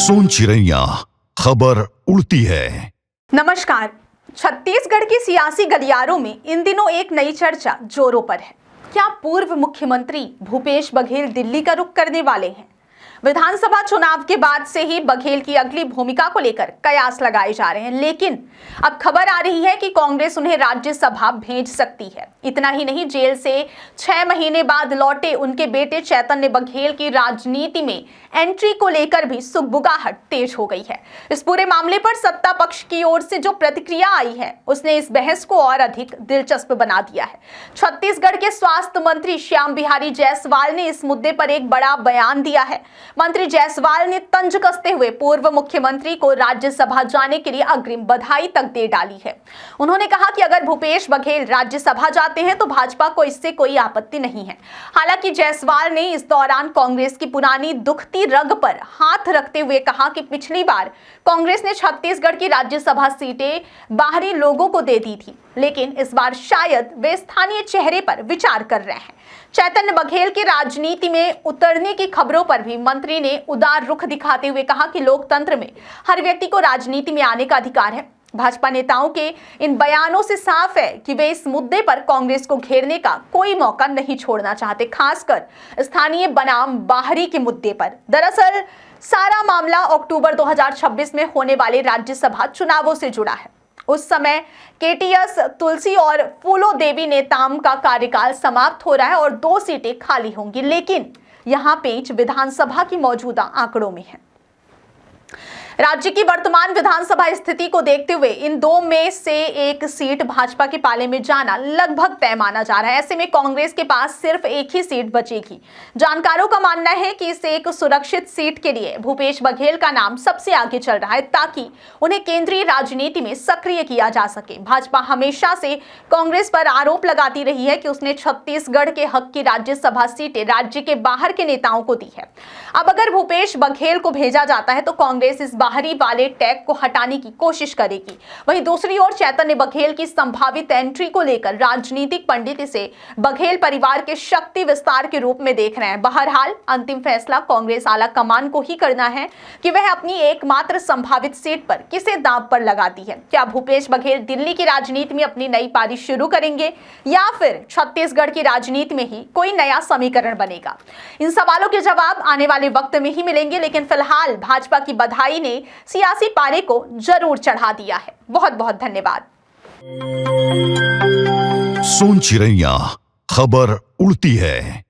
सोन चिड़ैया खबर उड़ती है। नमस्कार। छत्तीसगढ़ की सियासी गलियारों में इन दिनों एक नई चर्चा जोरों पर है। क्या पूर्व मुख्यमंत्री भूपेश बघेल दिल्ली का रुख करने वाले हैं? विधानसभा चुनाव के बाद से ही बघेल की अगली भूमिका को लेकर कयास लगाए जा रहे हैं, लेकिन अब खबर आ रही है कि कांग्रेस उन्हें राज्यसभा भेज सकती है। इतना ही नहीं, जेल से 6 महीने बाद लौटे उनके बेटे चैतन्य बघेल की राजनीति में एंट्री को लेकर भी सुगबुगाहट तेज हो गई है। इस पूरे मामले पर सत्ता पक्ष की ओर से जो प्रतिक्रिया आई है, उसने इस बहस को और अधिक दिलचस्प बना दिया है। छत्तीसगढ़ के स्वास्थ्य मंत्री श्याम बिहारी जायसवाल ने इस मुद्दे पर एक बड़ा बयान दिया है। मंत्री जायसवाल ने तंज कसते हुए पूर्व मुख्यमंत्री को राज्यसभा जाने के लिए अग्रिम बधाई तक दे डाली है। उन्होंने कहा कि अगर भूपेश बघेल राज्यसभा जाते हैं तो भाजपा को इससे कोई आपत्ति नहीं है। हालांकि जायसवाल ने इस दौरान कांग्रेस की पुरानी दुखती रग पर हाथ रखते हुए कहा कि पिछली बार कांग्रेस ने छत्तीसगढ़ की राज्यसभा सीटें बाहरी लोगों को दे दी थी, लेकिन इस बार शायद वे स्थानीय चेहरे पर विचार कर रहे हैं। चैतन्य बघेल की राजनीति में उतरने की खबरों पर भी मंत्री ने उदार रुख दिखाते हुए कहा कि लोकतंत्र में हर व्यक्ति को राजनीति में आने का अधिकार है। भाजपा नेताओं के इन बयानों से साफ है कि वे इस मुद्दे पर कांग्रेस को घेरने का कोई मौका नहीं छोड़ना चाहते, खासकर स्थानीय बनाम बाहरी के मुद्दे पर। दरअसल सारा मामला अक्टूबर 2026 में होने वाले राज्यसभा चुनावों से जुड़ा है। उस समय केटीएस तुलसी और फूलो देवी नेताम का कार्यकाल समाप्त हो रहा है और 2 सीटें खाली होंगी, लेकिन यहाँ पेच विधानसभा की मौजूदा आंकड़ों में है। राज्य की वर्तमान विधानसभा स्थिति को देखते हुए इन 2 में से एक सीट भाजपा के पाले में जाना लगभग तय माना जा रहा है। ऐसे में कांग्रेस के पास सिर्फ एक ही सीट बचेगी। जानकारों का मानना है कि इस एक सुरक्षित सीट के लिए भूपेश बघेल का नाम सबसे आगे चल रहा है, ताकि उन्हें केंद्रीय राजनीति में सक्रिय किया जा सके। भाजपा हमेशा से कांग्रेस पर आरोप लगाती रही है कि उसने छत्तीसगढ़ के हक की राज्यसभा सीटें राज्य के बाहर के नेताओं को दी है। अब अगर भूपेश बघेल को भेजा जाता है तो कांग्रेस इस बाहरी वाले टैग को हटाने की कोशिश करेगी। वहीं दूसरी ओर चैतन्य बघेल की संभावित एंट्री को लेकर राजनीतिक पंडित इसे बघेल परिवार के शक्ति विस्तार के रूप में देख रहे हैं। बहरहाल अंतिम फैसला कांग्रेस आला कमान को ही करना है कि वह अपनी एकमात्र संभावित सीट पर किसे दांव पर लगाती है। क्या भूपेश बघेल दिल्ली की राजनीति में अपनी नई पारी शुरू करेंगे या फिर छत्तीसगढ़ की राजनीति में ही कोई नया समीकरण बनेगा? इन सवालों के जवाब आने वाले वक्त में ही मिलेंगे, लेकिन फिलहाल भाजपा की बधाई ने सियासी पारे को जरूर चढ़ा दिया है। बहुत बहुत धन्यवाद। सोन चिड़ैया खबर उड़ती है।